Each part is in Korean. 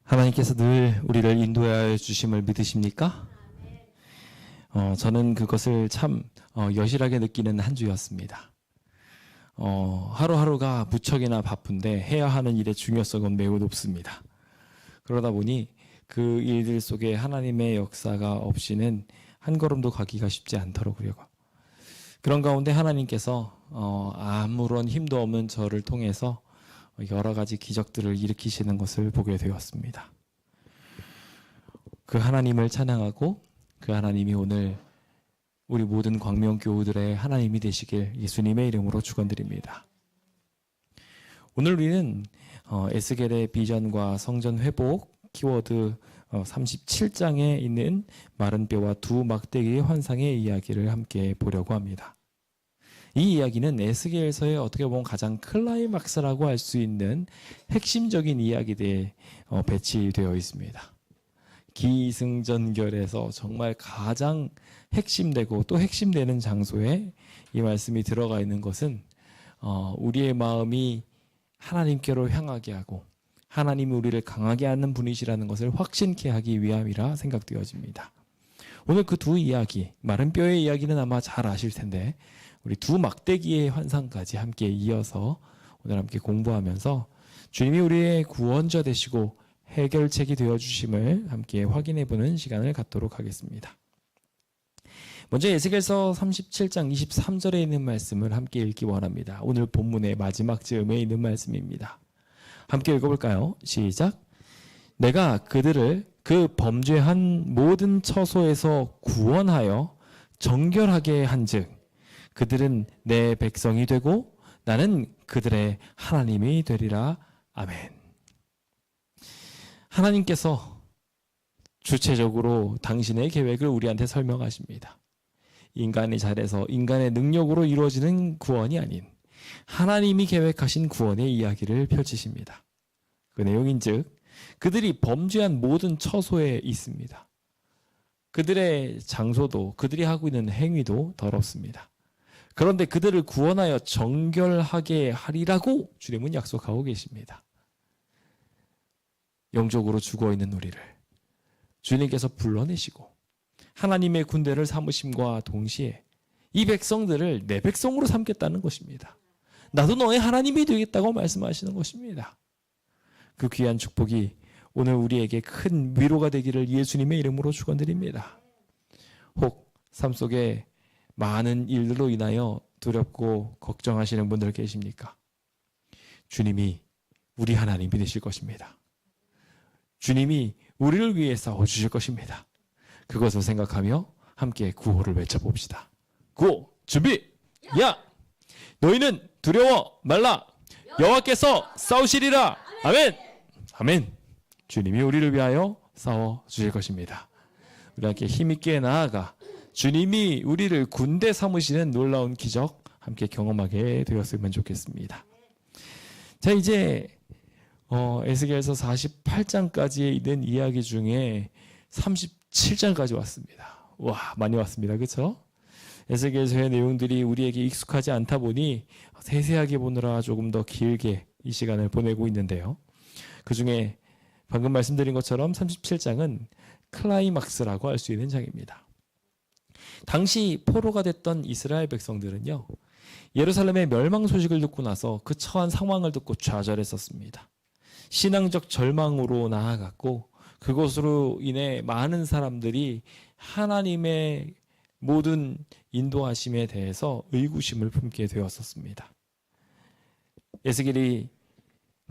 하나님께서 늘 우리를 인도하여 주심을 믿으십니까? 저는 그것을 참 여실하게 느끼는 한 주였습니다. 하루하루가 무척이나 바쁜데 해야 하는 일의 중요성은 매우 높습니다. 그러다 보니 그 일들 속에 하나님의 역사가 없이는 한 걸음도 가기가 쉽지 않더라고요. 그런 가운데 하나님께서 아무런 힘도 없는 저를 통해서 여러 가지 기적들을 일으키시는 것을 보게 되었습니다. 그 하나님을 찬양하고 그 하나님이 오늘 우리 모든 광명교우들의 하나님이 되시길 예수님의 이름으로 축원드립니다. 오늘 우리는 에스겔의 비전과 성전 회복 키워드 37장에 있는 마른 뼈와 두 막대기의 환상의 이야기를 함께 보려고 합니다. 이 이야기는 에스겔서의 어떻게 보면 가장 클라이막스라고 할 수 있는 핵심적인 이야기들에 배치되어 있습니다. 기승전결에서 정말 가장 핵심되고 또 핵심되는 장소에 이 말씀이 들어가 있는 것은 우리의 마음이 하나님께로 향하게 하고 하나님이 우리를 강하게 하는 분이시라는 것을 확신케 하기 위함이라 생각되어집니다. 오늘 그 두 이야기, 마른 뼈의 이야기는 아마 잘 아실 텐데 우리 두 막대기의 환상까지 함께 이어서 오늘 함께 공부하면서 주님이 우리의 구원자 되시고 해결책이 되어주심을 함께 확인해보는 시간을 갖도록 하겠습니다. 먼저 에스겔서 37장 23절에 있는 말씀을 함께 읽기 원합니다. 오늘 본문의 마지막 즈음에 있는 말씀입니다. 함께 읽어볼까요? 시작. 내가 그들을 그 범죄한 모든 처소에서 구원하여 정결하게 한즉 그들은 내 백성이 되고 나는 그들의 하나님이 되리라. 아멘. 하나님께서 주체적으로 당신의 계획을 우리한테 설명하십니다. 인간이 잘해서 인간의 능력으로 이루어지는 구원이 아닌 하나님이 계획하신 구원의 이야기를 펼치십니다. 그 내용인즉 그들이 범죄한 모든 처소에 있습니다. 그들의 장소도 그들이 하고 있는 행위도 더럽습니다. 그런데 그들을 구원하여 정결하게 하리라고 주님은 약속하고 계십니다. 영적으로 죽어있는 우리를 주님께서 불러내시고 하나님의 군대를 삼으심과 동시에 이 백성들을 내 백성으로 삼겠다는 것입니다. 나도 너의 하나님이 되겠다고 말씀하시는 것입니다. 그 귀한 축복이 오늘 우리에게 큰 위로가 되기를 예수님의 이름으로 축원드립니다. 혹 삶 속에 많은 일들로 인하여 두렵고 걱정하시는 분들 계십니까? 주님이 우리 하나님이 되실 것입니다. 주님이 우리를 위해 싸워주실 것입니다. 그것을 생각하며 함께 구호를 외쳐봅시다. 구호 준비! 야! 너희는 두려워 말라! 여호와께서 싸우시리라! 아멘! 아멘! 주님이 우리를 위하여 싸워주실 것입니다. 우리 함께 힘있게 나아가 주님이 우리를 군대 삼으시는 놀라운 기적 함께 경험하게 되었으면 좋겠습니다. 자, 이제 에스겔서 48장까지에 있는 이야기 중에 37장까지 왔습니다. 와, 많이 왔습니다. 그렇죠? 에스겔서의 내용들이 우리에게 익숙하지 않다 보니 세세하게 보느라 조금 더 길게 이 시간을 보내고 있는데요. 그중에 방금 말씀드린 것처럼 37장은 클라이막스라고 할 수 있는 장입니다. 당시 포로가 됐던 이스라엘 백성들은요, 예루살렘의 멸망 소식을 듣고 나서 그 처한 상황을 듣고 좌절했었습니다. 신앙적 절망으로 나아갔고 그것으로 인해 많은 사람들이 하나님의 모든 인도하심에 대해서 의구심을 품게 되었었습니다. 에스겔이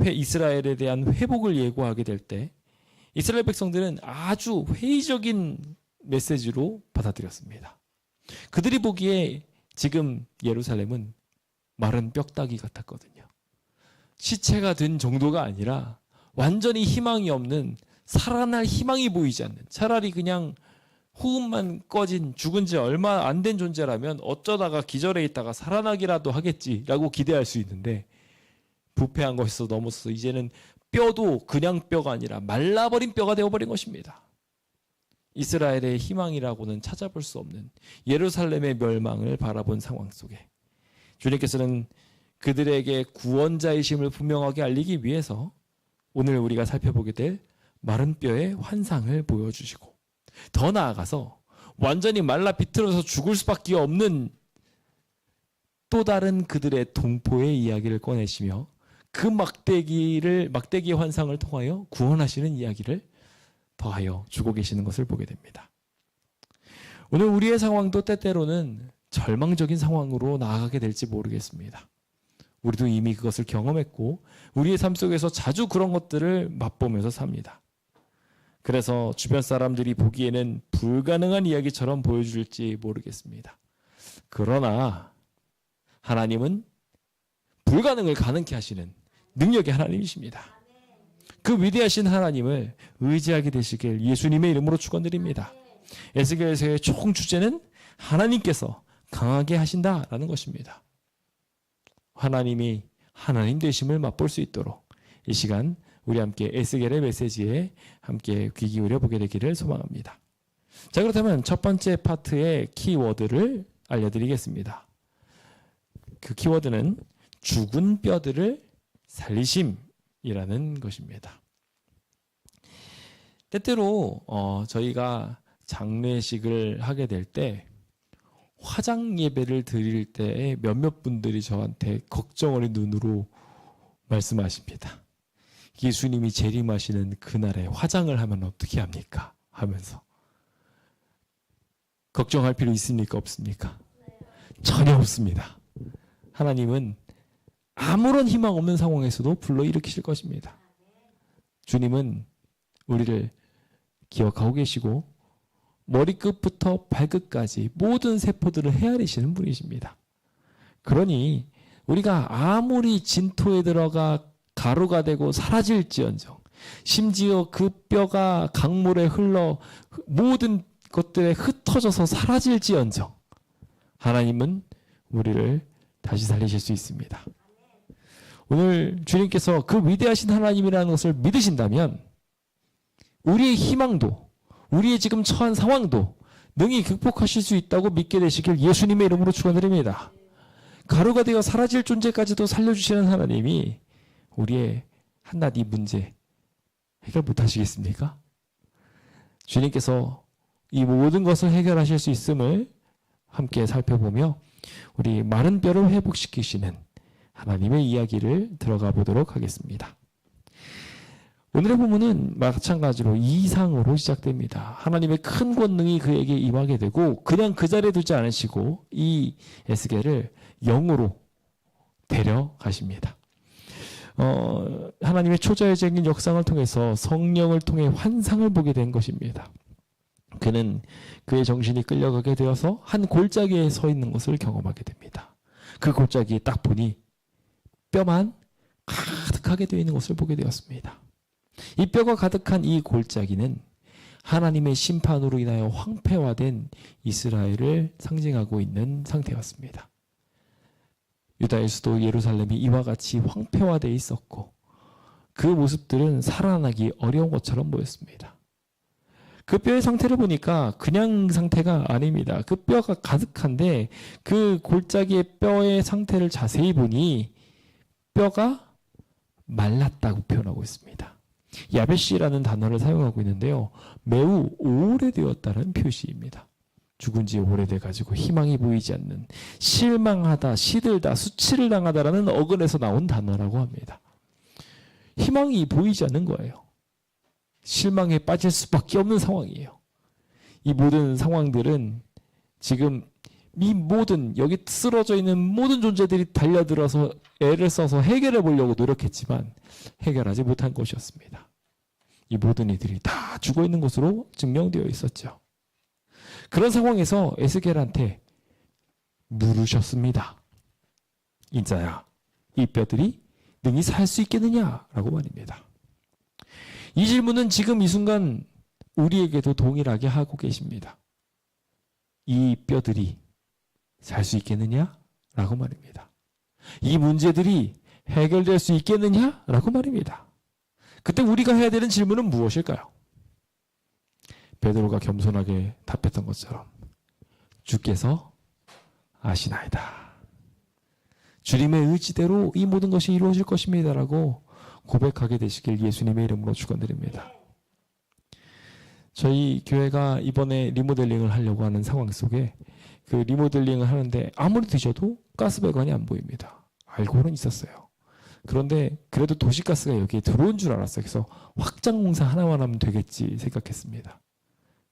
이스라엘에 대한 회복을 예고하게 될 때 이스라엘 백성들은 아주 회의적인 메시지로 받아들였습니다. 그들이 보기에 지금 예루살렘은 마른 뼈다귀 같았거든요. 시체가 된 정도가 아니라 완전히 희망이 없는, 살아날 희망이 보이지 않는, 차라리 그냥 호흡만 꺼진 죽은 지 얼마 안 된 존재라면 어쩌다가 기절해 있다가 살아나기라도 하겠지라고 기대할 수 있는데 부패한 것에서 넘어서 이제는 뼈도 그냥 뼈가 아니라 말라버린 뼈가 되어버린 것입니다. 이스라엘의 희망이라고는 찾아볼 수 없는 예루살렘의 멸망을 바라본 상황 속에 주님께서는 그들에게 구원자이심을 분명하게 알리기 위해서 오늘 우리가 살펴보게 될 마른 뼈의 환상을 보여주시고 더 나아가서 완전히 말라 비틀어서 죽을 수밖에 없는 또 다른 그들의 동포의 이야기를 꺼내시며 그 막대기의 환상을 통하여 구원하시는 이야기를 더하여 주고 계시는 것을 보게 됩니다. 오늘 우리의 상황도 때때로는 절망적인 상황으로 나아가게 될지 모르겠습니다. 우리도 이미 그것을 경험했고 우리의 삶 속에서 자주 그런 것들을 맛보면서 삽니다. 그래서 주변 사람들이 보기에는 불가능한 이야기처럼 보여줄지 모르겠습니다. 그러나 하나님은 불가능을 가능케 하시는 능력의 하나님이십니다. 그 위대하신 하나님을 의지하게 되시길 예수님의 이름으로 축원드립니다. 에스겔서의 총 주제는 하나님께서 강하게 하신다라는 것입니다. 하나님이 하나님 되심을 맛볼 수 있도록 이 시간 우리 함께 에스겔의 메시지에 함께 귀 기울여 보게 되기를 소망합니다. 자, 그렇다면 첫 번째 파트의 키워드를 알려드리겠습니다. 그 키워드는 죽은 뼈들을 살리심이라는 것입니다. 때때로 저희가 장례식을 하게 될 때 화장 예배를 드릴 때 몇몇 분들이 저한테 걱정 어린 눈으로 말씀하십니다. 예수님이 재림하시는 그날에 화장을 하면 어떻게 합니까? 하면서 걱정할 필요 있습니까? 없습니까? 전혀 없습니다. 하나님은 아무런 희망 없는 상황에서도 불러일으키실 것입니다. 주님은 우리를 기억하고 계시고 머리끝부터 발끝까지 모든 세포들을 헤아리시는 분이십니다. 그러니 우리가 아무리 진토에 들어가 가루가 되고 사라질지언정 심지어 그 뼈가 강물에 흘러 모든 것들에 흩어져서 사라질지언정 하나님은 우리를 다시 살리실 수 있습니다. 오늘 주님께서 그 위대하신 하나님이라는 것을 믿으신다면 우리의 희망도 우리의 지금 처한 상황도 능히 극복하실 수 있다고 믿게 되시길 예수님의 이름으로 축원드립니다. 가루가 되어 사라질 존재까지도 살려주시는 하나님이 우리의 한낱 이 문제 해결 못하시겠습니까? 주님께서 이 모든 것을 해결하실 수 있음을 함께 살펴보며 우리 마른 뼈를 회복시키시는 하나님의 이야기를 들어가 보도록 하겠습니다. 오늘의 본문은 마찬가지로 이상으로 시작됩니다. 하나님의 큰 권능이 그에게 임하게 되고 그냥 그 자리에 두지 않으시고 이 에스겔을 영으로 데려가십니다. 하나님의 초자연적인 역상을 통해서 성령을 통해 환상을 보게 된 것입니다. 그는 그의 정신이 끌려가게 되어서 한 골짜기에 서 있는 것을 경험하게 됩니다. 그 골짜기에 딱 보니 뼈만 가득하게 되어 있는 것을 보게 되었습니다. 이 뼈가 가득한 이 골짜기는 하나님의 심판으로 인하여 황폐화된 이스라엘을 상징하고 있는 상태였습니다. 유다의 수도 예루살렘이 이와 같이 황폐화되어 있었고 그 모습들은 살아나기 어려운 것처럼 보였습니다. 그 뼈의 상태를 보니까 그냥 상태가 아닙니다. 그 뼈가 가득한데 그 골짜기의 뼈의 상태를 자세히 보니 뼈가 말랐다고 표현하고 있습니다. 야베시라는 단어를 사용하고 있는데요. 매우 오래되었다는 표시입니다. 죽은 지 오래돼가지고 희망이 보이지 않는 실망하다, 시들다, 수치를 당하다라는 어근에서 나온 단어라고 합니다. 희망이 보이지 않는 거예요. 실망에 빠질 수밖에 없는 상황이에요. 이 모든 상황들은 지금 이 모든 여기 쓰러져 있는 모든 존재들이 달려들어서 애를 써서 해결해 보려고 노력했지만 해결하지 못한 것이었습니다. 이 모든 이들이 다 죽어 있는 것으로 증명되어 있었죠. 그런 상황에서 에스겔한테 물으셨습니다. 인자야, 이 뼈들이 능히 살 수 있겠느냐라고 말입니다. 이 질문은 지금 이 순간 우리에게도 동일하게 하고 계십니다. 이 뼈들이 살 수 있겠느냐? 라고 말입니다. 이 문제들이 해결될 수 있겠느냐? 라고 말입니다. 그때 우리가 해야 되는 질문은 무엇일까요? 베드로가 겸손하게 답했던 것처럼 주께서 아시나이다. 주님의 의지대로 이 모든 것이 이루어질 것입니다. 라고 고백하게 되시길 예수님의 이름으로 축원드립니다. 저희 교회가 이번에 리모델링을 하려고 하는 상황 속에 그 리모델링을 하는데 아무리 드셔도 가스배관이 안 보입니다. 알고는 있었어요. 그런데 그래도 도시가스가 여기에 들어온 줄 알았어요. 그래서 확장 공사 하나만 하면 되겠지 생각했습니다.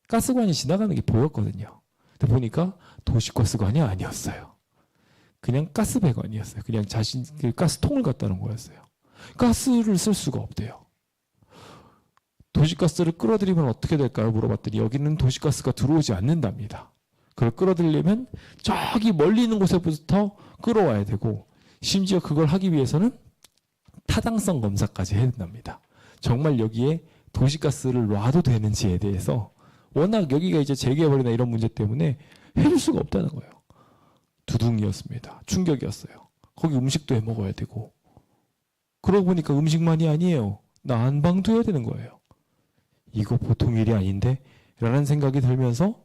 가스관이 지나가는 게 보였거든요. 근데 보니까 도시가스관이 아니었어요. 그냥 가스배관이었어요. 그냥 자신 그 가스통을 갖다 놓은 거였어요. 가스를 쓸 수가 없대요. 도시가스를 끌어들이면 어떻게 될까요? 물어봤더니 여기는 도시가스가 들어오지 않는답니다. 그걸 끌어들이려면 저기 멀리 있는 곳에부터 끌어와야 되고 심지어 그걸 하기 위해서는 타당성 검사까지 해야 된답니다. 정말 여기에 도시가스를 놔도 되는지에 대해서 워낙 여기가 이제 재개발이나 이런 문제 때문에 해줄 수가 없다는 거예요. 두둥이었습니다. 충격이었어요. 거기 음식도 해 먹어야 되고 그러고 보니까 음식만이 아니에요. 난방도 해야 되는 거예요. 이거 보통 일이 아닌데? 라는 생각이 들면서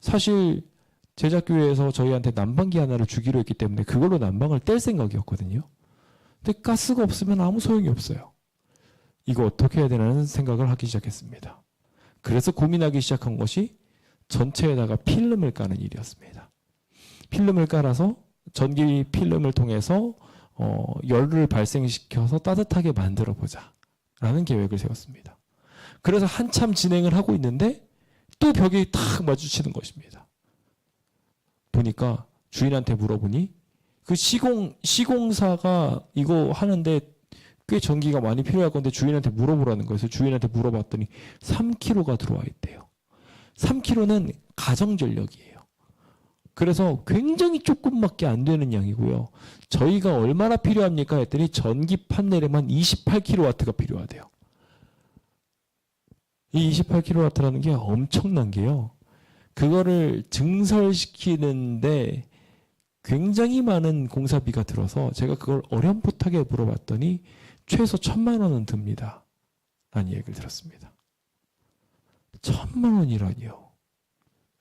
사실 제작교회에서 저희한테 난방기 하나를 주기로 했기 때문에 그걸로 난방을 뗄 생각이었거든요. 근데 가스가 없으면 아무 소용이 없어요. 이거 어떻게 해야 되나는 생각을 하기 시작했습니다. 그래서 고민하기 시작한 것이 전체에다가 필름을 까는 일이었습니다. 필름을 깔아서 전기 필름을 통해서 열을 발생시켜서 따뜻하게 만들어 보자 라는 계획을 세웠습니다. 그래서 한참 진행을 하고 있는데 또 벽에 탁 마주치는 것입니다. 보니까 주인한테 물어보니 그 시공사가 이거 하는데 꽤 전기가 많이 필요할 건데 주인한테 물어보라는 거예요. 그래서 주인한테 물어봤더니 3kg가 들어와 있대요. 3kg는 가정전력이에요. 그래서 굉장히 조금밖에 안 되는 양이고요. 저희가 얼마나 필요합니까? 했더니 전기 판넬에만 28kW가 필요하대요. 이 28kW라는 게 엄청난 게요. 그거를 증설시키는데 굉장히 많은 공사비가 들어서 제가 그걸 어렴풋하게 물어봤더니 최소 1,000만 원은 듭니다. 라는 얘기를 들었습니다. 1,000만 원이라니요.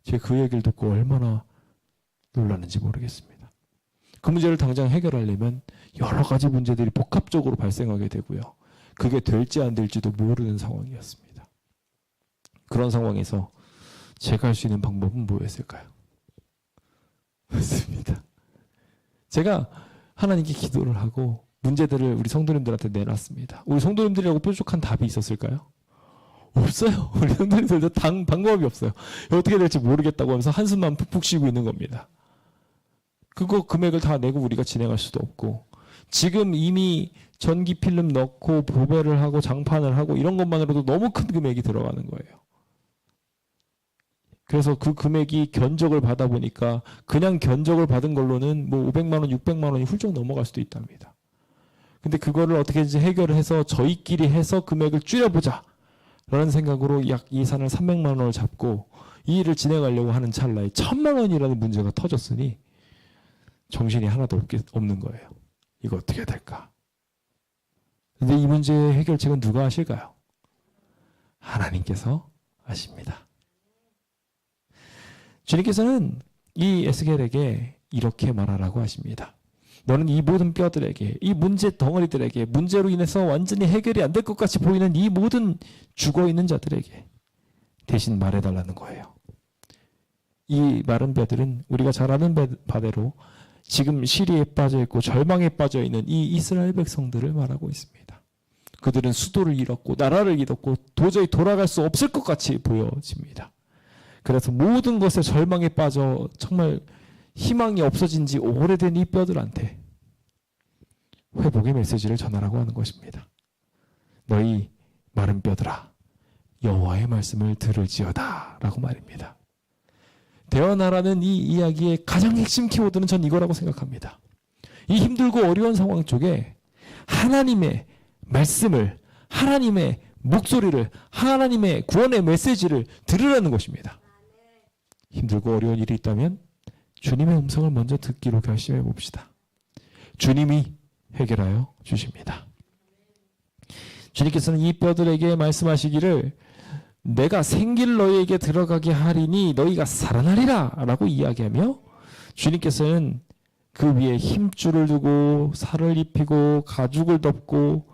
제가 그 얘기를 듣고 얼마나 놀랐는지 모르겠습니다. 그 문제를 당장 해결하려면 여러 가지 문제들이 복합적으로 발생하게 되고요. 그게 될지 안 될지도 모르는 상황이었습니다. 그런 상황에서 제가 할 수 있는 방법은 뭐였을까요? 맞습니다. 제가 하나님께 기도를 하고 문제들을 우리 성도님들한테 내놨습니다. 우리 성도님들이라고 뾰족한 답이 있었을까요? 없어요. 우리 성도님들도 방법이 없어요. 어떻게 될지 모르겠다고 하면서 한숨만 푹푹 쉬고 있는 겁니다. 그거 금액을 다 내고 우리가 진행할 수도 없고 지금 이미 전기 필름 넣고 보배를 하고 장판을 하고 이런 것만으로도 너무 큰 금액이 들어가는 거예요. 그래서 그 금액이 견적을 받아보니까 그냥 견적을 받은 걸로는 뭐 500만 원, 600만 원이 훌쩍 넘어갈 수도 있답니다. 근데 그거를 어떻게든지 해결을 해서 저희끼리 해서 금액을 줄여보자 라는 생각으로 약 예산을 300만 원을 잡고 이 일을 진행하려고 하는 찰나에 1,000만 원이라는 문제가 터졌으니 정신이 하나도 없는 거예요. 이거 어떻게 해야 될까? 근데 이 문제의 해결책은 누가 하실까요? 하나님께서 하십니다. 주님께서는 이 에스겔에게 이렇게 말하라고 하십니다. 너는 이 모든 뼈들에게, 이 문제 덩어리들에게, 문제로 인해서 완전히 해결이 안 될 것 같이 보이는 이 모든 죽어있는 자들에게 대신 말해달라는 거예요. 이 마른 뼈들은 우리가 잘 아는 바대로 지금 시리에 빠져있고 절망에 빠져있는 이 이스라엘 백성들을 말하고 있습니다. 그들은 수도를 잃었고 나라를 잃었고 도저히 돌아갈 수 없을 것 같이 보여집니다. 그래서 모든 것에 절망에 빠져 정말 희망이 없어진 지 오래된 이 뼈들한테 회복의 메시지를 전하라고 하는 것입니다. 너희 마른 뼈들아 여호와의 말씀을 들을지어다 라고 말입니다. 대언하라는 이 이야기의 가장 핵심 키워드는 전 이거라고 생각합니다. 이 힘들고 어려운 상황 속에 하나님의 말씀을, 하나님의 목소리를, 하나님의 구원의 메시지를 들으라는 것입니다. 힘들고 어려운 일이 있다면 주님의 음성을 먼저 듣기로 결심해 봅시다. 주님이 해결하여 주십니다. 주님께서는 이 뼈들에게 말씀하시기를 내가 생기를 너희에게 들어가게 하리니 너희가 살아나리라 라고 이야기하며 주님께서는 그 위에 힘줄을 두고 살을 입히고 가죽을 덮고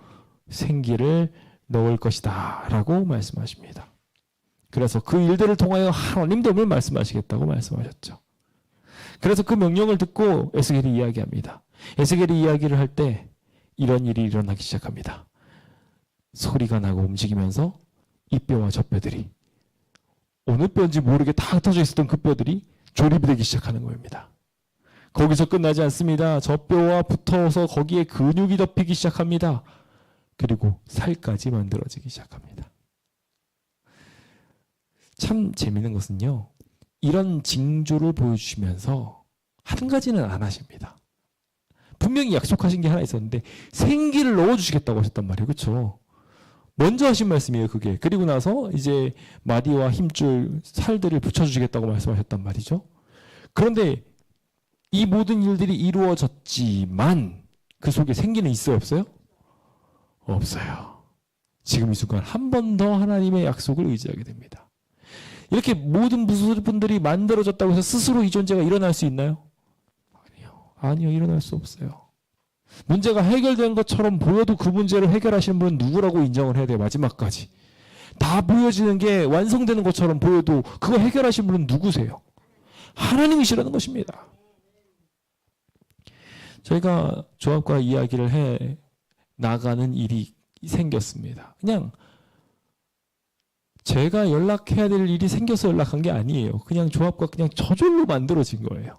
생기를 넣을 것이다 라고 말씀하십니다. 그래서 그 일들을 통하여 하나님도 오늘 말씀하시겠다고 말씀하셨죠. 그래서 그 명령을 듣고 에스겔이 이야기합니다. 에스겔이 이야기를 할 때 이런 일이 일어나기 시작합니다. 소리가 나고 움직이면서 이 뼈와 저 뼈들이 어느 뼈인지 모르게 다 흩어져 있었던 그 뼈들이 조립이 되기 시작하는 겁니다. 거기서 끝나지 않습니다. 저 뼈와 붙어서 거기에 근육이 덮이기 시작합니다. 그리고 살까지 만들어지기 시작합니다. 참 재미있는 것은요. 이런 징조를 보여주시면서 한 가지는 안 하십니다. 분명히 약속하신 게 하나 있었는데 생기를 넣어주시겠다고 하셨단 말이에요. 그렇죠? 먼저 하신 말씀이에요. 그게. 그리고 나서 이제 마디와 힘줄 살들을 붙여주시겠다고 말씀하셨단 말이죠. 그런데 이 모든 일들이 이루어졌지만 그 속에 생기는 있어요? 없어요? 없어요. 지금 이 순간 한 번 더 하나님의 약속을 의지하게 됩니다. 이렇게 모든 분들이 만들어졌다고 해서 스스로 이 존재가 일어날 수 있나요? 아니요. 일어날 수 없어요. 문제가 해결된 것처럼 보여도 그 문제를 해결하시는 분은 누구라고 인정을 해야 돼요? 마지막까지. 다 보여지는 게 완성되는 것처럼 보여도 그거 해결하신 분은 누구세요? 하나님이시라는 것입니다. 저희가 조합과 이야기를 해 나가는 일이 생겼습니다. 그냥 제가 연락해야 될 일이 생겨서 연락한 게 아니에요. 그냥 조합과 그냥 저절로 만들어진 거예요.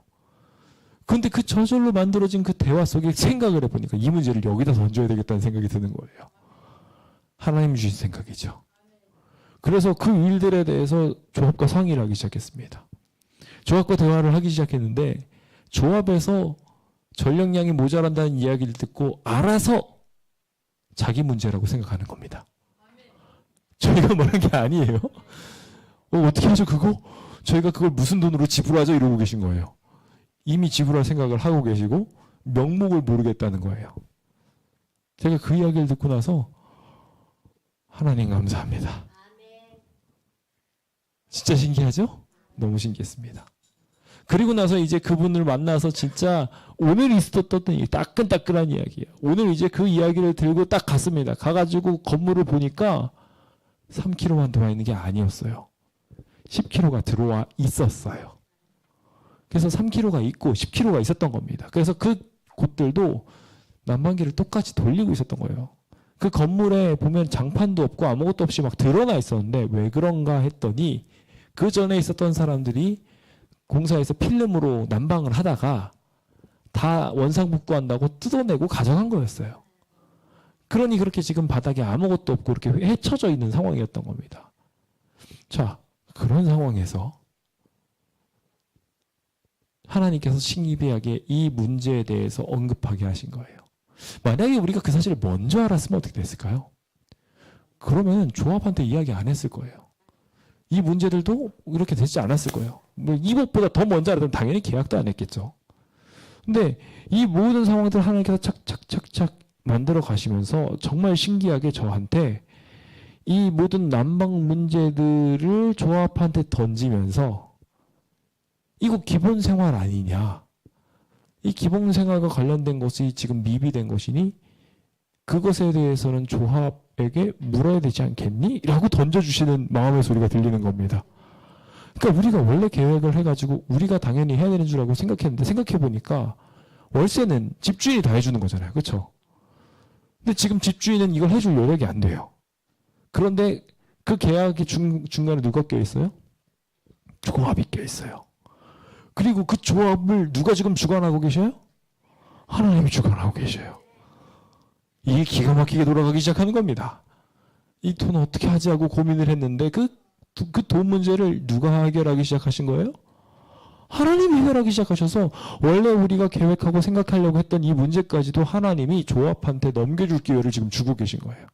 근데 그 저절로 만들어진 그 대화 속에 생각을 해보니까 이 문제를 여기다 던져야 되겠다는 생각이 드는 거예요. 하나님 주신 생각이죠. 그래서 그 일들에 대해서 조합과 상의를 하기 시작했습니다. 조합과 대화를 하기 시작했는데 조합에서 전력량이 모자란다는 이야기를 듣고 알아서 자기 문제라고 생각하는 겁니다. 저희가 말한 게 아니에요. 어떻게 하죠 그거? 저희가 그걸 무슨 돈으로 지불하죠? 이러고 계신 거예요. 이미 지불할 생각을 하고 계시고 명목을 모르겠다는 거예요. 제가 그 이야기를 듣고 나서 하나님 감사합니다. 진짜 신기하죠? 너무 신기했습니다. 그리고 나서 이제 그분을 만나서 진짜 오늘 있었던 이 따끈따끈한 이야기예요. 오늘 이제 그 이야기를 들고 딱 갔습니다. 가가지고 건물을 보니까 3kg만 들어와 있는 게 아니었어요. 10kg가 들어와 있었어요. 그래서 3kg가 있고 10kg가 있었던 겁니다. 그래서 그 곳들도 난방기를 똑같이 돌리고 있었던 거예요. 그 건물에 보면 장판도 없고 아무것도 없이 막 드러나 있었는데 왜 그런가 했더니 그 전에 있었던 사람들이 공사에서 필름으로 난방을 하다가 다 원상복구한다고 뜯어내고 가져간 거였어요. 그러니 그렇게 지금 바닥에 아무것도 없고 이렇게 헤쳐져 있는 상황이었던 겁니다. 자, 그런 상황에서 하나님께서 신기하게 이 문제에 대해서 언급하게 하신 거예요. 만약에 우리가 그 사실을 먼저 알았으면 어떻게 됐을까요? 그러면 조합한테 이야기 안 했을 거예요. 이 문제들도 이렇게 되지 않았을 거예요. 뭐 이것보다 더 먼저 알았다면 당연히 계약도 안 했겠죠. 근데 이 모든 상황들을 하나님께서 착착착착 만들어 가시면서 정말 신기하게 저한테 이 모든 난방 문제들을 조합한테 던지면서 이거 기본 생활 아니냐. 이 기본 생활과 관련된 것이 지금 미비된 것이니 그것에 대해서는 조합에게 물어야 되지 않겠니? 라고 던져주시는 마음의 소리가 들리는 겁니다. 그러니까 우리가 원래 계획을 해가지고 우리가 당연히 해야 되는 줄 알고 생각했는데 생각해보니까 월세는 집주인이 다 해주는 거잖아요. 그렇죠? 근데 지금 집주인은 이걸 해줄 여력이 안 돼요. 그런데 그 계약의 중간에 누가 껴있어요? 조합이 껴있어요. 그리고 그 조합을 누가 지금 주관하고 계셔요? 하나님이 주관하고 계셔요. 이게 기가 막히게 돌아가기 시작하는 겁니다. 이 돈 어떻게 하지 하고 고민을 했는데 그 돈 문제를 누가 해결하기 시작하신 거예요? 하나님이 해결하기 시작하셔서 원래 우리가 계획하고 생각하려고 했던 이 문제까지도 하나님이 조합한테 넘겨줄 기회를 지금 주고 계신 거예요.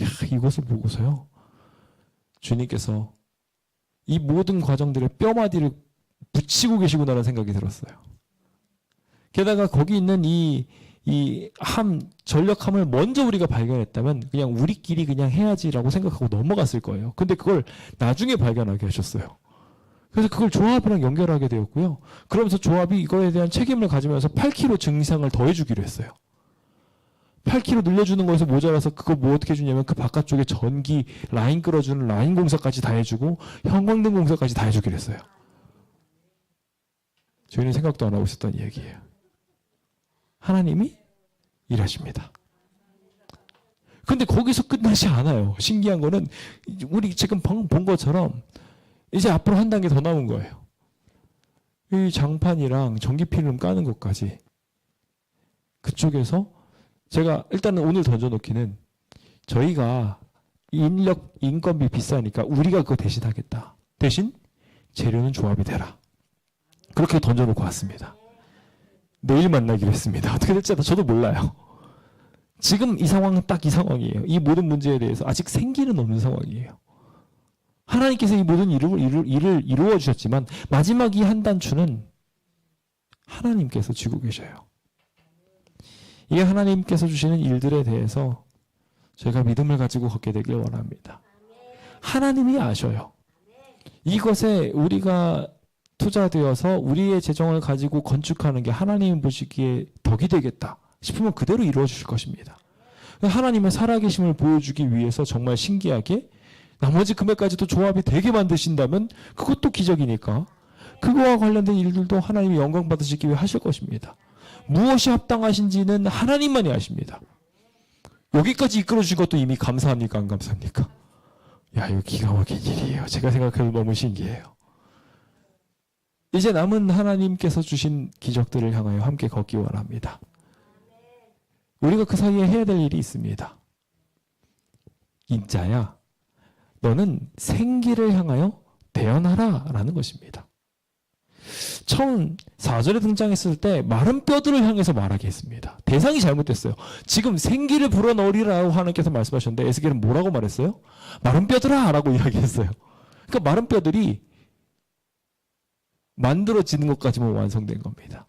야, 이것을 보고서요. 주님께서 이 모든 과정들의 뼈마디를 붙이고 계시구나라는 생각이 들었어요. 게다가 거기 있는 이 전력함을 먼저 우리가 발견했다면 그냥 우리끼리 그냥 해야지라고 생각하고 넘어갔을 거예요. 근데 그걸 나중에 발견하게 하셨어요. 그래서 그걸 조합이랑 연결하게 되었고요. 그러면서 조합이 이거에 대한 책임을 가지면서 8kg 증상을 더해주기로 했어요. 8km 늘려주는 거에서 모자라서 그거 뭐 어떻게 해주냐면 그 바깥쪽에 전기 라인 끌어주는 라인 공사까지 다 해주고 형광등 공사까지 다 해주기로 했어요. 저희는 생각도 안 하고 있었던 이야기예요. 하나님이 일하십니다. 근데 거기서 끝나지 않아요. 신기한 거는 우리 지금 본 것처럼 이제 앞으로 한 단계 더 나온 거예요. 이 장판이랑 전기 필름 까는 것까지 그쪽에서 제가 일단은 오늘 던져놓기는 저희가 인건비 비싸니까 우리가 그거 대신 하겠다. 대신 재료는 조합이 되라. 그렇게 던져놓고 왔습니다. 내일 만나기로 했습니다. 어떻게 될지 저도 몰라요. 지금 이 상황은 딱 이 상황이에요. 이 모든 문제에 대해서 아직 생기는 없는 상황이에요. 하나님께서 이 모든 일을 이루어 주셨지만 마지막 이 한 단추는 하나님께서 쥐고 계셔요. 이 하나님께서 주시는 일들에 대해서 저희가 믿음을 가지고 걷게 되길 원합니다. 하나님이 아셔요. 이것에 우리가 투자되어서 우리의 재정을 가지고 건축하는 게 하나님 보시기에 덕이 되겠다 싶으면 그대로 이루어 주실 것입니다. 하나님의 살아계심을 보여주기 위해서 정말 신기하게 나머지 금액까지도 조합이 되게 만드신다면 그것도 기적이니까 그거와 관련된 일들도 하나님이 영광 받으시기 위해 하실 것입니다. 무엇이 합당하신지는 하나님만이 아십니다. 여기까지 이끌어 주신 것도 이미 감사합니까? 안 감사합니까? 야, 이거 기가 막힌 일이에요. 제가 생각해도 너무 신기해요. 이제 남은 하나님께서 주신 기적들을 향하여 함께 걷기 원합니다. 우리가 그 사이에 해야 될 일이 있습니다. 인자야, 너는 생기를 향하여 대언하라 라는 것입니다. 처음 4절에 등장했을 때 마른 뼈들을 향해서 말하게 했습니다. 대상이 잘못됐어요. 지금 생기를 불어넣으리라고 하나님께서 말씀하셨는데 에스겔은 뭐라고 말했어요? 마른 뼈들아 라고 이야기했어요. 그러니까 마른 뼈들이 만들어지는 것까지만 완성된 겁니다.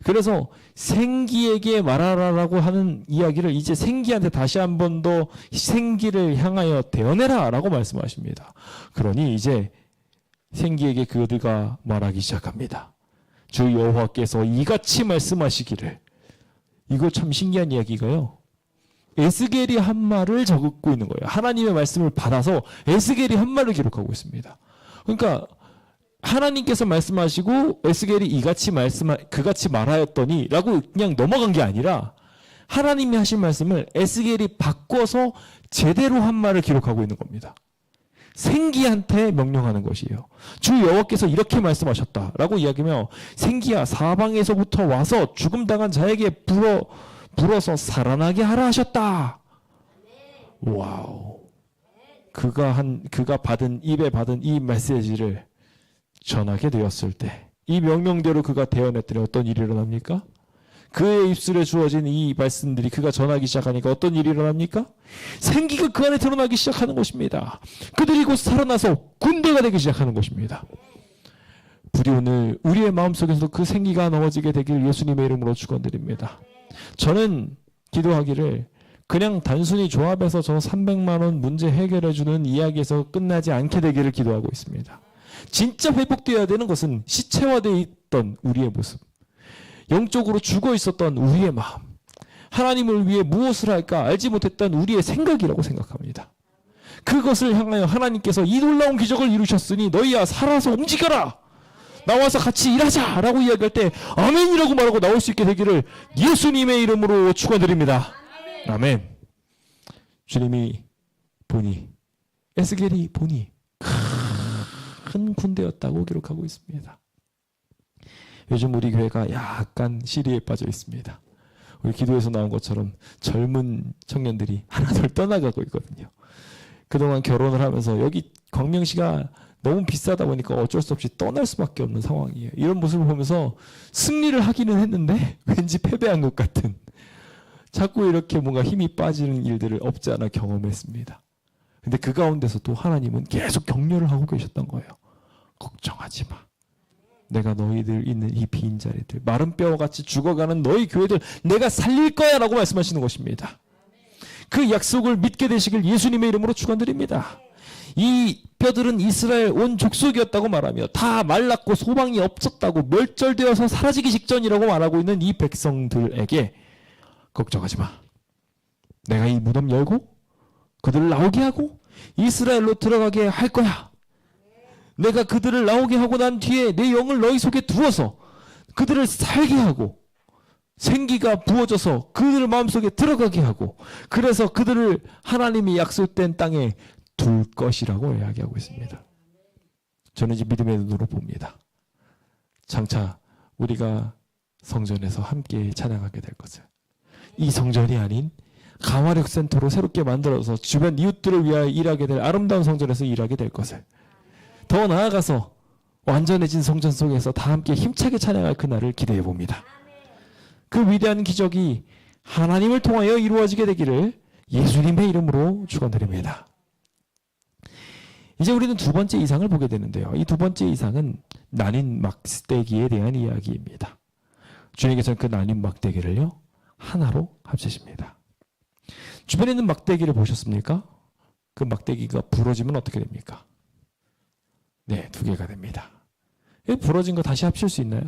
그래서 생기에게 말하라라고 하는 이야기를 이제 생기한테 다시 한 번 더 생기를 향하여 대언해라 라고 말씀하십니다. 그러니 이제 생기에게 그들과 말하기 시작합니다. 주 여호와께서 이같이 말씀하시기를. 이거 참 신기한 이야기가요. 에스겔이 한 말을 적고 있는 거예요. 하나님의 말씀을 받아서 에스겔이 한 말을 기록하고 있습니다. 그러니까 하나님께서 말씀하시고 에스겔이 그같이 말하였더니 라고 그냥 넘어간 게 아니라 하나님이 하신 말씀을 에스겔이 바꿔서 제대로 한 말을 기록하고 있는 겁니다. 생기한테 명령하는 것이에요. 주 여호와께서 이렇게 말씀하셨다라고 이야기하며 생기야 사방에서부터 와서 죽음당한 자에게 불어서 살아나게 하라 하셨다. 와우. 그가 받은 입에 받은 이 메시지를 전하게 되었을 때 이 명령대로 그가 대언했더니 어떤 일이 일어납니까? 그의 입술에 주어진 이 말씀들이 그가 전하기 시작하니까 어떤 일이 일어납니까? 생기가 그 안에 드러나기 시작하는 것입니다. 그들이 곧 살아나서 군대가 되기 시작하는 것입니다. 부디 오늘 우리의 마음속에서도 그 생기가 넘어지게 되길 예수님의 이름으로 축원드립니다. 저는 기도하기를 그냥 단순히 조합해서 저 300만 원 문제 해결해주는 이야기에서 끝나지 않게 되기를 기도하고 있습니다. 진짜 회복되어야 되는 것은 시체화되어 있던 우리의 모습, 영적으로 죽어 있었던 우리의 마음, 하나님을 위해 무엇을 할까 알지 못했던 우리의 생각이라고 생각합니다. 그것을 향하여 하나님께서 이 놀라운 기적을 이루셨으니 너희야 살아서 움직여라, 나와서 같이 일하자 라고 이야기할 때 아멘이라고 말하고 나올 수 있게 되기를 예수님의 이름으로 축원드립니다. 아멘. 주님이 보니, 에스겔이 보니 큰 군대였다고 기록하고 있습니다. 요즘 우리 교회가 약간 시리에 빠져 있습니다. 우리 기도에서 나온 것처럼 젊은 청년들이 하나둘 떠나가고 있거든요. 그동안 결혼을 하면서 여기 광명시가 너무 비싸다 보니까 어쩔 수 없이 떠날 수밖에 없는 상황이에요. 이런 모습을 보면서 승리를 하기는 했는데 왠지 패배한 것 같은, 자꾸 이렇게 뭔가 힘이 빠지는 일들을 없지 않아 경험했습니다. 근데 그 가운데서도 하나님은 계속 격려를 하고 계셨던 거예요. 걱정하지 마. 내가 너희들 있는 이 빈 자리들, 마른 뼈와 같이 죽어가는 너희 교회들 내가 살릴 거야 라고 말씀하시는 것입니다. 그 약속을 믿게 되시길 예수님의 이름으로 축원드립니다. 이 뼈들은 이스라엘 온 족속이었다고 말하며 다 말랐고 소망이 없었다고 멸절되어서 사라지기 직전이라고 말하고 있는 이 백성들에게 걱정하지 마. 내가 이 무덤 열고 그들을 나오게 하고 이스라엘로 들어가게 할 거야. 내가 그들을 나오게 하고 난 뒤에 내 영을 너희 속에 두어서 그들을 살게 하고 생기가 부어져서 그들 마음속에 들어가게 하고 그래서 그들을 하나님이 약속된 땅에 둘 것이라고 이야기하고 있습니다. 저는 이제 믿음의 눈으로 봅니다. 장차 우리가 성전에서 함께 찬양하게 될 것을, 이 성전이 아닌 가화력센터로 새롭게 만들어서 주변 이웃들을 위하여 일하게 될 아름다운 성전에서 일하게 될 것을, 더 나아가서 완전해진 성전 속에서 다 함께 힘차게 찬양할 그날을 기대해 봅니다. 그 위대한 기적이 하나님을 통하여 이루어지게 되기를 예수님의 이름으로 축원드립니다. 이제 우리는 두 번째 이상을 보게 되는데요. 이 두 번째 이상은 나뉜 막대기에 대한 이야기입니다. 주님께서는 그 나뉜 막대기를요, 하나로 합치십니다. 주변에 있는 막대기를 보셨습니까? 그 막대기가 부러지면 어떻게 됩니까? 네, 두 개가 됩니다. 부러진 거 다시 합칠 수 있나요?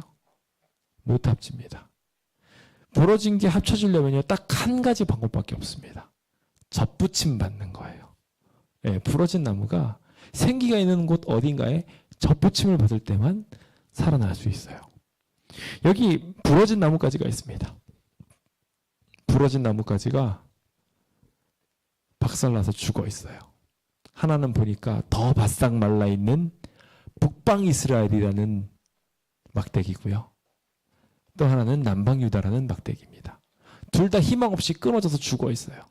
못 합칩니다. 부러진 게 합쳐지려면요, 딱 한 가지 방법밖에 없습니다. 접붙임 받는 거예요. 네, 부러진 나무가 생기가 있는 곳 어딘가에 접붙임을 받을 때만 살아날 수 있어요. 여기 부러진 나뭇가지가 있습니다. 부러진 나뭇가지가 박살나서 죽어 있어요. 하나는 보니까 더 바싹 말라있는 북방 이스라엘이라는 막대기고요. 또 하나는 남방 유다라는 막대기입니다. 둘 다 희망 없이 끊어져서 죽어 있어요.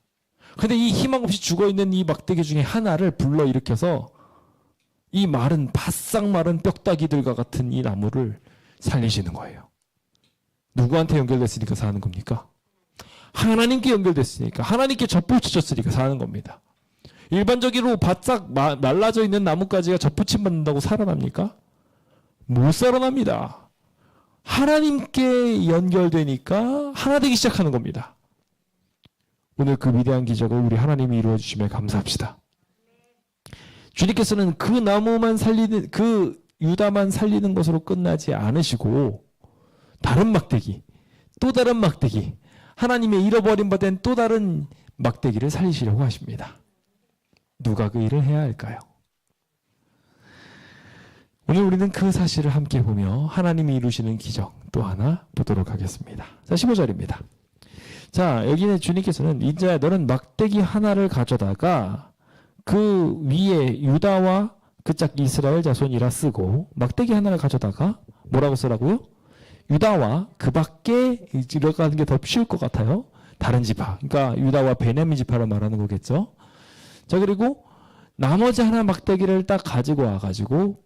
근데 이 희망 없이 죽어 있는 이 막대기 중에 하나를 불러일으켜서 이 마른 바싹 마른 뼈다귀들과 같은 이 나무를 살리시는 거예요. 누구한테 연결됐으니까 사는 겁니까? 하나님께 연결됐으니까, 하나님께 접붙여졌으니까 사는 겁니다. 일반적으로 바싹 말라져 있는 나뭇가지가 접붙임 받는다고 살아납니까? 못 살아납니다. 하나님께 연결되니까 하나 되기 시작하는 겁니다. 오늘 그 위대한 기적을 우리 하나님이 이루어 주심에 감사합시다. 주님께서는 그 나무만 살리는, 그 유다만 살리는 것으로 끝나지 않으시고 다른 막대기, 또 다른 막대기, 하나님의 잃어버린 바 된 또 다른 막대기를 살리시려고 하십니다. 누가 그 일을 해야 할까요? 오늘 우리는 그 사실을 함께 보며 하나님이 이루시는 기적 또 하나 보도록 하겠습니다. 자, 15절입니다. 자, 여기는 주님께서는 이제 너는 막대기 하나를 가져다가 그 위에 유다와 그 짝 이스라엘 자손이라 쓰고, 막대기 하나를 가져다가 뭐라고 쓰라고요? 유다와 그 밖에 들어가는 게 더 쉬울 것 같아요. 다른 지파, 그러니까 유다와 베냐민 지파를 말하는 거겠죠. 자, 그리고 나머지 하나 막대기를 딱 가지고 와가지고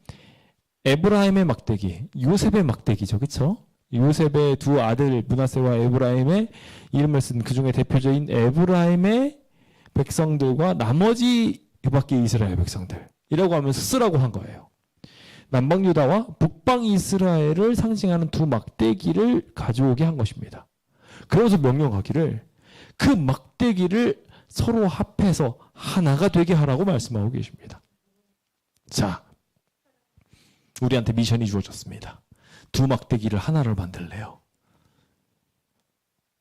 에브라임의 막대기, 요셉의 막대기죠, 그렇죠? 요셉의 두 아들 므낫세와 에브라임의 이름을 쓴 그 중에 대표적인 에브라임의 백성들과 나머지 그 밖에 이스라엘 백성들이라고 하면서 쓰라고 한 거예요. 남방 유다와 북방 이스라엘을 상징하는 두 막대기를 가져오게 한 것입니다. 그러면서 명령하기를 그 막대기를 서로 합해서 하나가 되게 하라고 말씀하고 계십니다. 자, 우리한테 미션이 주어졌습니다. 두 막대기를 하나를 만들래요.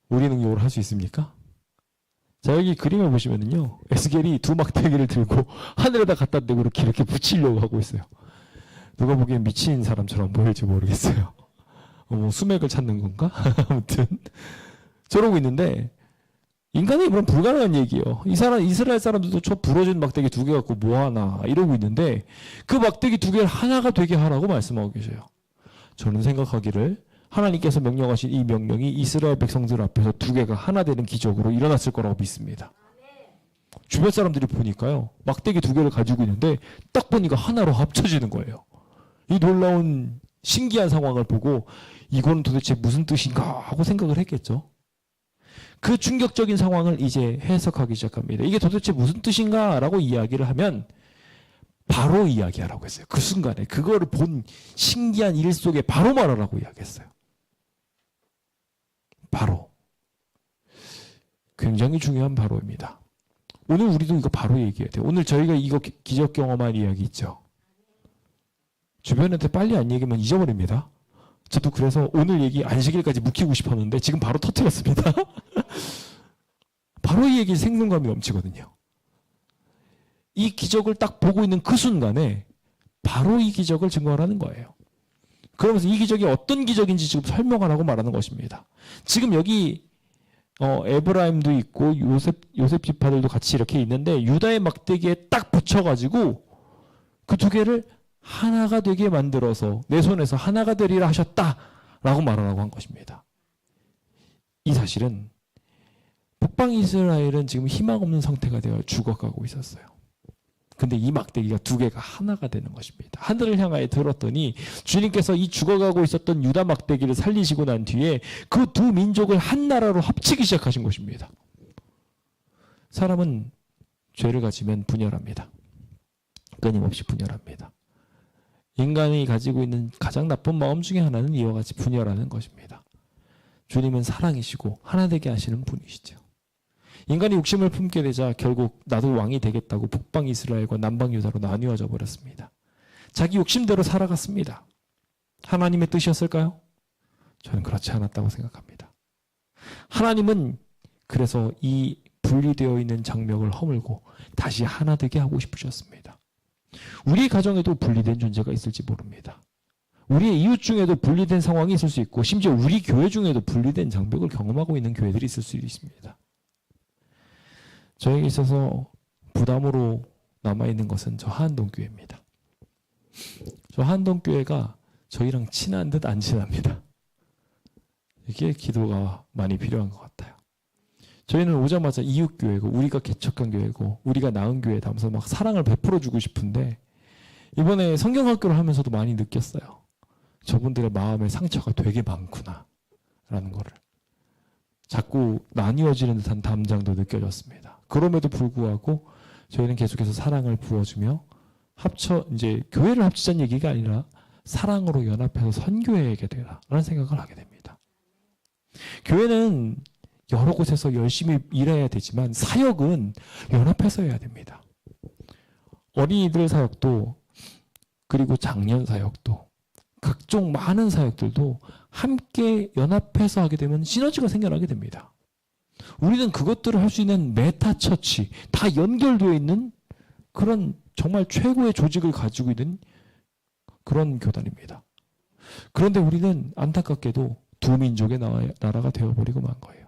우리는 이걸 할 수 있습니까? 자, 여기 그림을 보시면은요, 에스겔이 두 막대기를 들고 하늘에다 갖다 대고 이렇게 붙이려고 하고 있어요. 누가 보기엔 미친 사람처럼 보일지 모르겠어요. 뭐 수맥을 찾는 건가? 아무튼 저러고 있는데, 인간의 입으로는 불가능한 얘기예요. 이스라엘 사람들도 저 부러진 막대기 두 개 갖고 뭐하나 이러고 있는데, 그 막대기 두 개를 하나가 되게 하라고 말씀하고 계세요. 저는 생각하기를 하나님께서 명령하신 이 명령이 이스라엘 백성들 앞에서 두 개가 하나 되는 기적으로 일어났을 거라고 믿습니다. 주변 사람들이 보니까요, 막대기 두 개를 가지고 있는데 딱 보니까 하나로 합쳐지는 거예요. 이 놀라운 신기한 상황을 보고 이건 도대체 무슨 뜻인가 하고 생각을 했겠죠. 그 충격적인 상황을 이제 해석하기 시작합니다. 이게 도대체 무슨 뜻인가 라고 이야기를 하면 바로 이야기하라고 했어요. 그 순간에 그거를 본 신기한 일 속에 바로 말하라고 이야기했어요. 바로. 굉장히 중요한 바로입니다. 오늘 우리도 이거 바로 얘기해야 돼요. 오늘 저희가 이거 기적 경험한 이야기 있죠. 주변한테 빨리 안 얘기하면 잊어버립니다. 저도 그래서 오늘 얘기 안식일까지 묵히고 싶었는데 지금 바로 터뜨렸습니다. 바로 이 얘기 생동감이 넘치거든요. 이 기적을 딱 보고 있는 그 순간에 바로 이 기적을 증거하라는 거예요. 그러면서 이 기적이 어떤 기적인지 지금 설명을 하고 말하는 것입니다. 지금 여기 에브라임도 있고 요셉 지파들도 같이 이렇게 있는데 유다의 막대기에 딱 붙여가지고 그 두 개를 하나가 되게 만들어서 내 손에서 하나가 되리라 하셨다라고 말하라고 한 것입니다. 이 사실은 북방 이스라엘은 지금 희망 없는 상태가 되어 죽어가고 있었어요. 근데 이 막대기가 두 개가 하나가 되는 것입니다. 하늘을 향하여 들었더니 주님께서 이 죽어가고 있었던 유다 막대기를 살리시고 난 뒤에 그 두 민족을 한 나라로 합치기 시작하신 것입니다. 사람은 죄를 가지면 분열합니다. 끊임없이 분열합니다. 인간이 가지고 있는 가장 나쁜 마음 중에 하나는 이와 같이 분열하는 것입니다. 주님은 사랑이시고 하나 되게 하시는 분이시죠. 인간이 욕심을 품게 되자 결국 나도 왕이 되겠다고 북방 이스라엘과 남방 유다로 나뉘어져 버렸습니다. 자기 욕심대로 살아갔습니다. 하나님의 뜻이었을까요? 저는 그렇지 않았다고 생각합니다. 하나님은 그래서 이 분리되어 있는 장벽을 허물고 다시 하나 되게 하고 싶으셨습니다. 우리 가정에도 분리된 존재가 있을지 모릅니다. 우리의 이웃 중에도 분리된 상황이 있을 수 있고 심지어 우리 교회 중에도 분리된 장벽을 경험하고 있는 교회들이 있을 수 있습니다. 저에게 있어서 부담으로 남아있는 것은 저 한동교회입니다. 저 한동교회가 저희랑 친한 듯 안 친합니다. 이게 기도가 많이 필요한 것 같아요. 저희는 오자마자 이웃교회고 우리가 개척한 교회고 우리가 낳은 교회다 하면서 막 사랑을 베풀어주고 싶은데 이번에 성경학교를 하면서도 많이 느꼈어요. 저분들의 마음에 상처가 되게 많구나 라는 거를 자꾸 나뉘어지는 듯한 담장도 느껴졌습니다. 그럼에도 불구하고 저희는 계속해서 사랑을 부어주며 이제 교회를 합치자는 얘기가 아니라 사랑으로 연합해서 선교해야게 되라는 생각을 하게 됩니다. 교회는 여러 곳에서 열심히 일해야 되지만 사역은 연합해서 해야 됩니다. 어린이들 사역도 그리고 장년 사역도 각종 많은 사역들도 함께 연합해서 하게 되면 시너지가 생겨나게 됩니다. 우리는 그것들을 할 수 있는 메타처치, 다 연결되어 있는 그런 정말 최고의 조직을 가지고 있는 그런 교단입니다. 그런데 우리는 안타깝게도 두 민족의 나라가 되어버리고 만 거예요.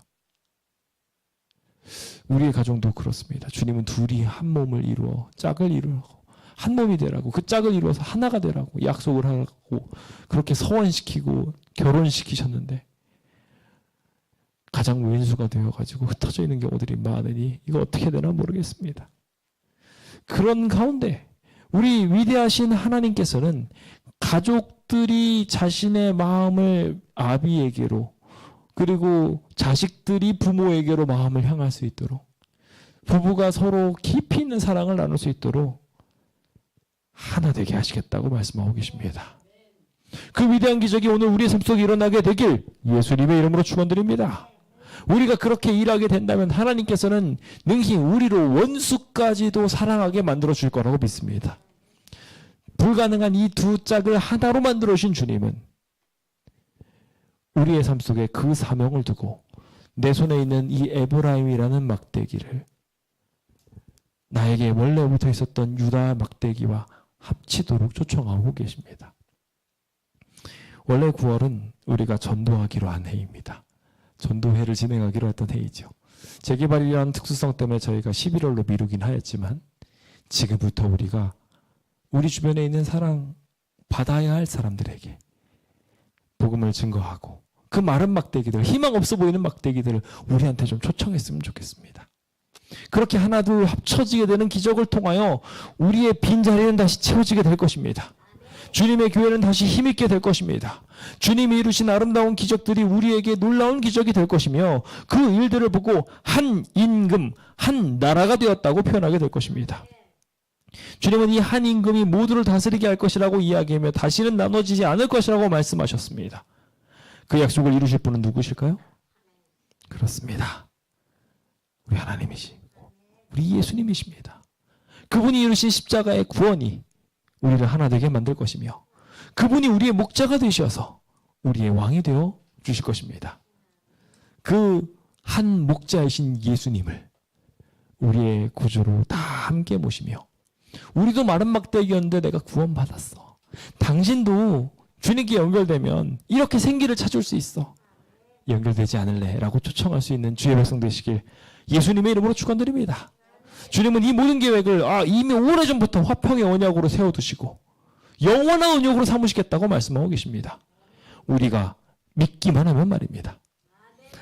우리의 가정도 그렇습니다. 주님은 둘이 한 몸을 이루어 짝을 이루어 한 몸이 되라고 그 짝을 이루어서 하나가 되라고 약속을 하고 그렇게 서원시키고 결혼시키셨는데 가장 왼수가 되어가지고 흩어져 있는 경우들이 많으니 이거 어떻게 되나 모르겠습니다. 그런 가운데 우리 위대하신 하나님께서는 가족들이 자신의 마음을 아비에게로 그리고 자식들이 부모에게로 마음을 향할 수 있도록 부부가 서로 깊이 있는 사랑을 나눌 수 있도록 하나 되게 하시겠다고 말씀하고 계십니다. 그 위대한 기적이 오늘 우리의 삶 속에 일어나게 되길 예수님의 이름으로 축원드립니다. 우리가 그렇게 일하게 된다면 하나님께서는 능히 우리로 원수까지도 사랑하게 만들어 줄 거라고 믿습니다. 불가능한 이 두 짝을 하나로 만들어 주신 주님은 우리의 삶 속에 그 사명을 두고 내 손에 있는 이 에브라임이라는 막대기를 나에게 원래부터 있었던 유다 막대기와 합치도록 초청하고 계십니다. 원래 9월은 우리가 전도하기로 한 해입니다. 전도회를 진행하기로 했던 해이죠. 재개발이라는 특수성 때문에 저희가 11월로 미루긴 하였지만 지금부터 우리가 우리 주변에 있는 사랑 받아야 할 사람들에게 복음을 증거하고 그 마른 막대기들, 희망 없어 보이는 막대기들을 우리한테 좀 초청했으면 좋겠습니다. 그렇게 하나둘 합쳐지게 되는 기적을 통하여 우리의 빈자리는 다시 채워지게 될 것입니다. 주님의 교회는 다시 힘있게 될 것입니다. 주님이 이루신 아름다운 기적들이 우리에게 놀라운 기적이 될 것이며 그 일들을 보고 한 임금, 한 나라가 되었다고 표현하게 될 것입니다. 주님은 이 한 임금이 모두를 다스리게 할 것이라고 이야기하며 다시는 나눠지지 않을 것이라고 말씀하셨습니다. 그 약속을 이루실 분은 누구실까요? 그렇습니다. 우리 하나님이시고 우리 예수님이십니다. 그분이 이루신 십자가의 구원이 우리를 하나 되게 만들 것이며 그분이 우리의 목자가 되셔서 우리의 왕이 되어 주실 것입니다. 그 한 목자이신 예수님을 우리의 구주로 다 함께 모시며 우리도 마른 막대기였는데 내가 구원받았어. 당신도 주님께 연결되면 이렇게 생기를 찾을 수 있어. 연결되지 않을래? 라고 초청할 수 있는 주의 백성 되시길 예수님의 이름으로 축원드립니다. 주님은 이 모든 계획을 이미 오래전부터 화평의 언약으로 세워두시고 영원한 언약으로 삼으시겠다고 말씀하고 계십니다. 우리가 믿기만 하면 말입니다.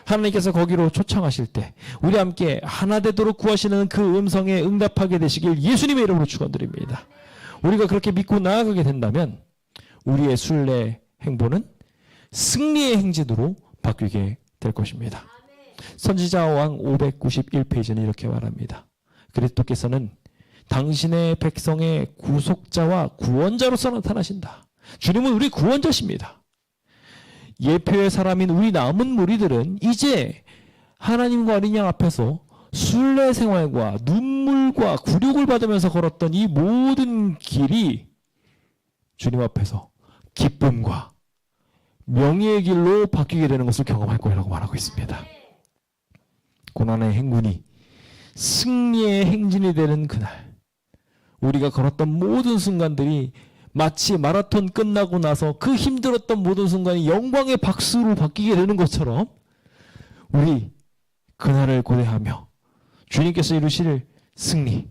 하나님께서 거기로 초청하실 때 우리 함께 하나 되도록 구하시는 그 음성에 응답하게 되시길 예수님의 이름으로 축원드립니다. 우리가 그렇게 믿고 나아가게 된다면 우리의 순례 행보는 승리의 행진으로 바뀌게 될 것입니다. 선지자왕 591페이지는 이렇게 말합니다. 그리스도께서는 당신의 백성의 구속자와 구원자로서 나타나신다. 주님은 우리 구원자십니다. 예표의 사람인 우리 남은 무리들은 이제 하나님과 어린 양 앞에서 순례 생활과 눈물과 굴욕을 받으면서 걸었던 이 모든 길이 주님 앞에서 기쁨과 명예의 길로 바뀌게 되는 것을 경험할 거라고 말하고 있습니다. 고난의 행군이 승리의 행진이 되는 그날, 우리가 걸었던 모든 순간들이 마치 마라톤 끝나고 나서 그 힘들었던 모든 순간이 영광의 박수로 바뀌게 되는 것처럼 우리 그날을 고대하며 주님께서 이루실 승리,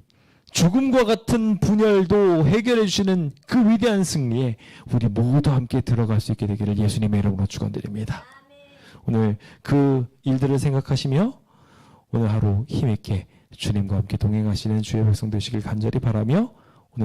죽음과 같은 분열도 해결해 주시는 그 위대한 승리에 우리 모두 함께 들어갈 수 있게 되기를 예수님의 이름으로 축원드립니다. 오늘 그 일들을 생각하시며 오늘 하루 힘있게 주님과 함께 동행하시는 주의 백성 되시길 간절히 바라며